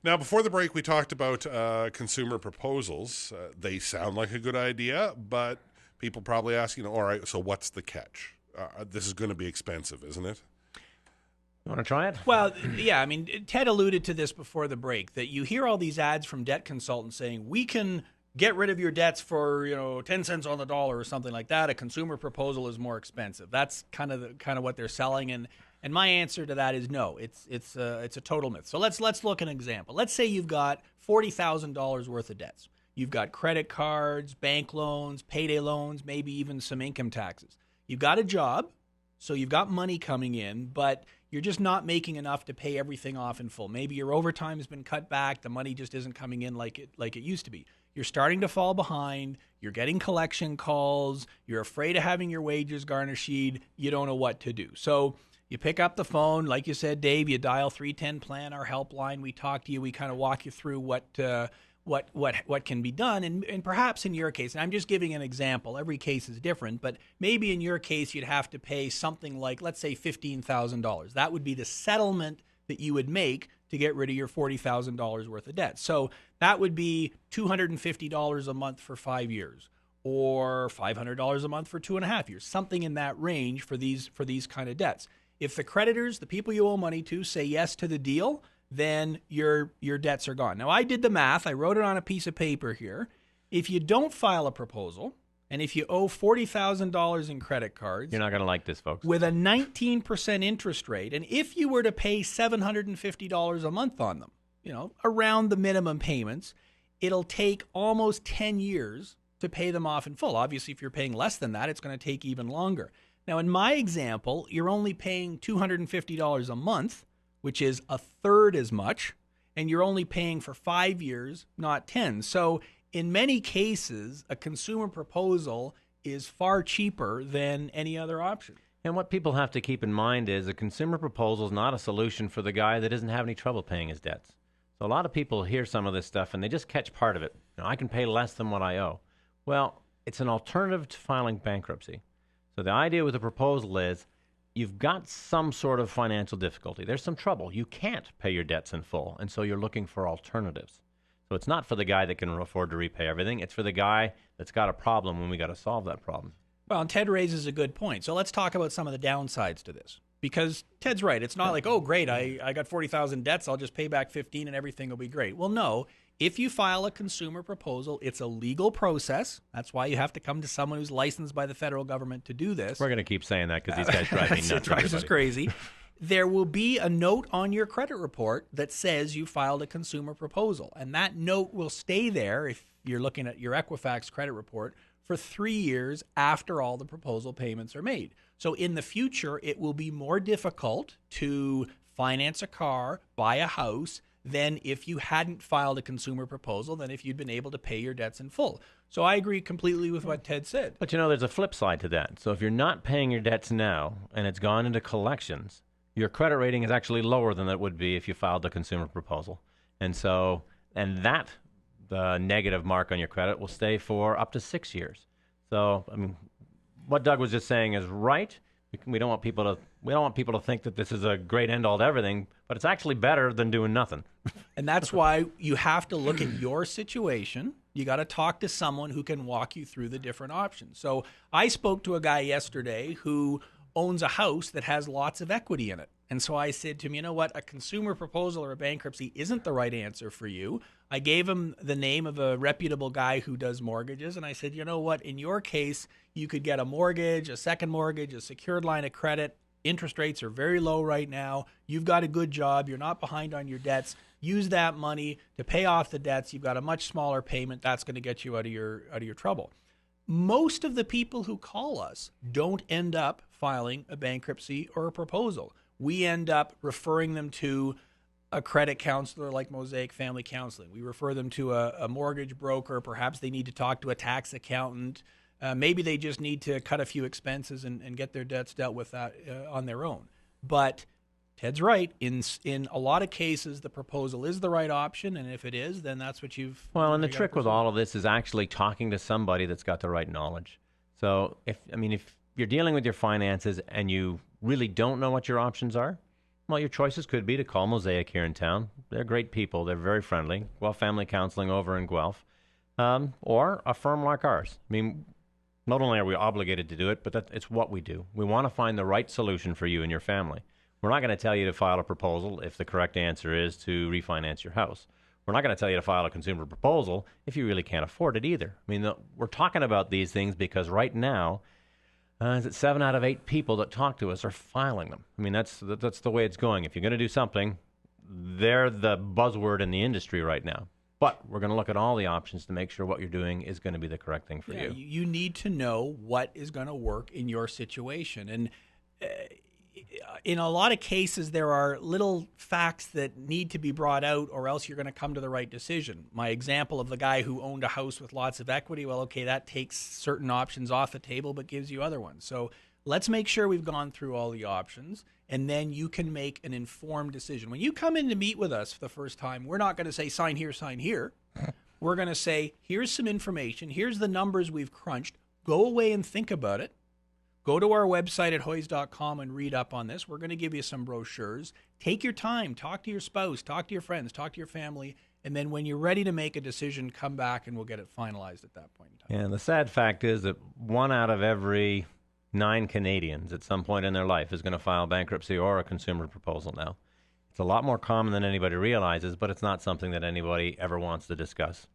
Now, before the break, we talked about consumer proposals. They sound like a good idea, but people probably ask, all right, so what's the catch? This is going to be expensive, isn't it? You want to try it? Well, yeah, I mean, Ted alluded to this before the break, that you hear all these ads from debt consultants saying, we can get rid of your debts for 10 cents on the dollar or something like that. A consumer proposal is more expensive. That's kind of what they're selling, and my answer to that is no. It's a total myth. So let's look at an example. Let's say you've got $40,000 worth of debts. You've got credit cards, bank loans, payday loans, maybe even some income taxes. You've got a job, so you've got money coming in, but you're just not making enough to pay everything off in full. Maybe your overtime has been cut back. The money just isn't coming in like it used to be. You're starting to fall behind. You're getting collection calls. You're afraid of having your wages garnished. You don't know what to do. So you pick up the phone. Like you said, Dave, you dial 310 Plan, our helpline. We talk to you. We kind of walk you through what can be done. And perhaps in your case, and I'm just giving an example, every case is different, but maybe in your case, you'd have to pay something like, let's say, $15,000. That would be the settlement that you would make to get rid of your $40,000 worth of debt. So that would be $250 a month for 5 years, or $500 a month for 2.5 years, something in that range for these kind of debts. If the creditors, the people you owe money to, say yes to the deal, then your debts are gone. Now, I did the math. I wrote it on a piece of paper here. If you don't file a proposal, and if you owe $40,000 in credit cards... You're not going to like this, folks. ...with a 19% interest rate, and if you were to pay $750 a month on them, around the minimum payments, it'll take almost 10 years to pay them off in full. Obviously, if you're paying less than that, it's going to take even longer. Now, in my example, you're only paying $250 a month, which is a third as much, and you're only paying for 5 years, not 10. So in many cases, a consumer proposal is far cheaper than any other option. And what people have to keep in mind is a consumer proposal is not a solution for the guy that doesn't have any trouble paying his debts. So a lot of people hear some of this stuff and they just catch part of it. I can pay less than what I owe. Well, it's an alternative to filing bankruptcy. So the idea with a proposal is you've got some sort of financial difficulty. There's some trouble. You can't pay your debts in full, and so you're looking for alternatives. So it's not for the guy that can afford to repay everything. It's for the guy that's got a problem when we got to solve that problem. Well, and Ted raises a good point. So let's talk about some of the downsides to this. Because Ted's right. It's not like, oh, great, I got 40,000 debts. I'll just pay back 15 and everything will be great. Well, no. If you file a consumer proposal, it's a legal process. That's why you have to come to someone who's licensed by the federal government to do this. We're going to keep saying that because these guys drive me nuts. It drives us crazy. There will be a note on your credit report that says you filed a consumer proposal. And that note will stay there, if you're looking at your Equifax credit report, for 3 years after all the proposal payments are made. So in the future, it will be more difficult to finance a car, buy a house, than if you hadn't filed a consumer proposal, than if you'd been able to pay your debts in full. So I agree completely with what Ted said. But there's a flip side to that. So if you're not paying your debts now and it's gone into collections, your credit rating is actually lower than it would be if you filed a consumer proposal. And that the negative mark on your credit will stay for up to 6 years. So, what Doug was just saying is right. We don't want people to think that this is a great end all to everything, but it's actually better than doing nothing. And that's why you have to look at your situation. You got to talk to someone who can walk you through the different options. So I spoke to a guy yesterday who owns a house that has lots of equity in it. And so I said to him, you know what, a consumer proposal or a bankruptcy isn't the right answer for you. I gave him the name of a reputable guy who does mortgages. And I said, you know what, in your case, you could get a mortgage, a second mortgage, a secured line of credit. Interest rates are very low right now. You've got a good job. You're not behind on your debts. Use that money to pay off the debts. You've got a much smaller payment. That's going to get you out of your trouble. Most of the people who call us don't end up filing a bankruptcy or a proposal. We end up referring them to a credit counselor like Mosaic Family Counseling. We refer them to a mortgage broker. Perhaps they need to talk to a tax accountant. Maybe they just need to cut a few expenses and get their debts dealt with that on their own. But Ted's right. In a lot of cases, the proposal is the right option, and if it is, then that's what you've... Well, and the trick with all of this is actually talking to somebody that's got the right knowledge. So, if you're dealing with your finances and you really don't know what your options are, Well, your choices could be to call Mosaic here in town. They're great people. They're very friendly. Guelph Family Counseling over in Guelph. Or a firm like ours. I mean, not only are we obligated to do it, but it's what we do. We want to find the right solution for you and your family. We're not going to tell you to file a proposal if the correct answer is to refinance your house. We're not going to tell you to file a consumer proposal if you really can't afford it either. I mean, we're talking about these things because right now, is it 7 out of 8 people that talk to us are filing them? I mean, that's the way it's going. If you're going to do something, they're the buzzword in the industry right now. But we're going to look at all the options to make sure what you're doing is going to be the correct thing for you. You need to know what is going to work in your situation. And in a lot of cases, there are little facts that need to be brought out, or else you're going to come to the right decision. My example of the guy who owned a house with lots of equity, well, okay, that takes certain options off the table but gives you other ones. So let's make sure we've gone through all the options, and then you can make an informed decision. When you come in to meet with us for the first time, we're not going to say, sign here, sign here. We're going to say, here's some information. Here's the numbers we've crunched. Go away and think about it. Go to our website at hoys.com and read up on this. We're going to give you some brochures. Take your time. Talk to your spouse. Talk to your friends. Talk to your family. And then when you're ready to make a decision, come back and we'll get it finalized at that point in time. Yeah, and the sad fact is that 1 out of every 9 Canadians at some point in their life is going to file bankruptcy or a consumer proposal now. It's a lot more common than anybody realizes, but it's not something that anybody ever wants to discuss.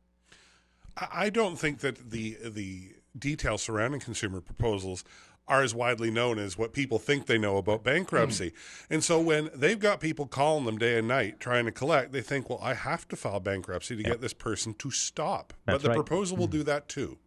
I don't think that the details surrounding consumer proposals are as widely known as what people think they know about bankruptcy. And so when they've got people calling them day and night trying to collect, they think, well, I have to file bankruptcy to get this person to stop. That's but the right. proposal will do that too.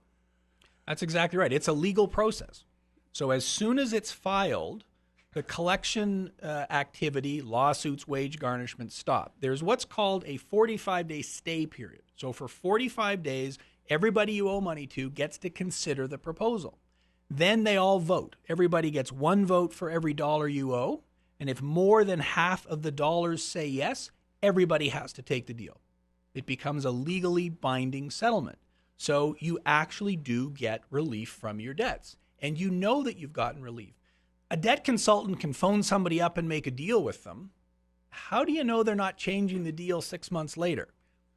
That's exactly right. It's a legal process. So as soon as it's filed, the collection activity, lawsuits, wage garnishment stop. There's what's called a 45-day stay period. So for 45 days, everybody you owe money to gets to consider the proposal. Then they all vote. Everybody gets 1 vote for every dollar you owe. And if more than half of the dollars say yes, everybody has to take the deal. It becomes a legally binding settlement. So you actually do get relief from your debts. And you know that you've gotten relief. A debt consultant can phone somebody up and make a deal with them. How do you know they're not changing the deal 6 months later?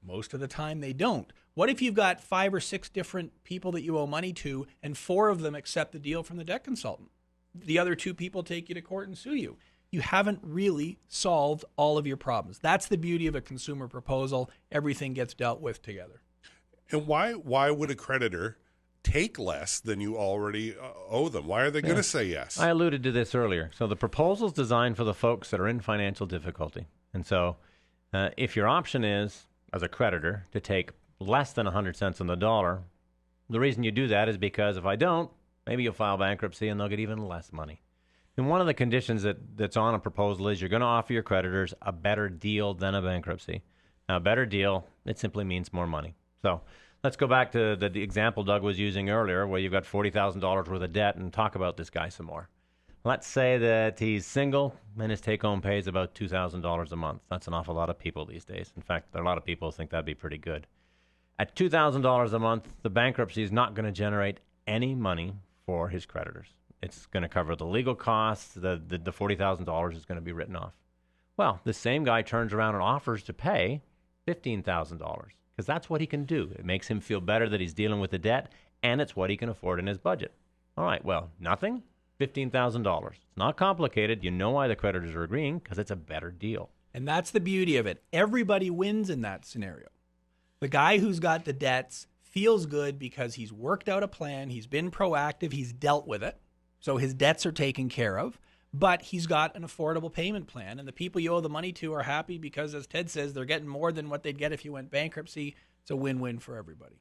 Most of the time they don't. What if you've got 5 or 6 different people that you owe money to and 4 of them accept the deal from the debt consultant? The other 2 people take you to court and sue you. You haven't really solved all of your problems. That's the beauty of a consumer proposal. Everything gets dealt with together. And why would a creditor take less than you already owe them? Why are they going to say yes? I alluded to this earlier. So the proposal's designed for the folks that are in financial difficulty. And so if your option is, as a creditor, to take less than 100 cents on the dollar, the reason you do that is because if I don't, maybe you'll file bankruptcy and they'll get even less money. And one of the conditions that's on a proposal is you're going to offer your creditors a better deal than a bankruptcy. Now, a better deal, it simply means more money. So let's go back to the example Doug was using earlier where you've got $40,000 worth of debt and talk about this guy some more. Let's say that he's single and his take-home pay is about $2,000 a month. That's an awful lot of people these days. In fact, a lot of people think that'd be pretty good. At $2,000 a month, the bankruptcy is not going to generate any money for his creditors. It's going to cover the legal costs. The $40,000 is going to be written off. Well, the same guy turns around and offers to pay $15,000 because that's what he can do. It makes him feel better that he's dealing with the debt, and it's what he can afford in his budget. All right, well, nothing? $15,000. It's not complicated. You know why the creditors are agreeing, because it's a better deal. And that's the beauty of it. Everybody wins in that scenario. The guy who's got the debts feels good because he's worked out a plan, he's been proactive, he's dealt with it, so his debts are taken care of, but he's got an affordable payment plan, and the people you owe the money to are happy because, as Ted says, they're getting more than what they'd get if you went bankruptcy. It's a win-win for everybody.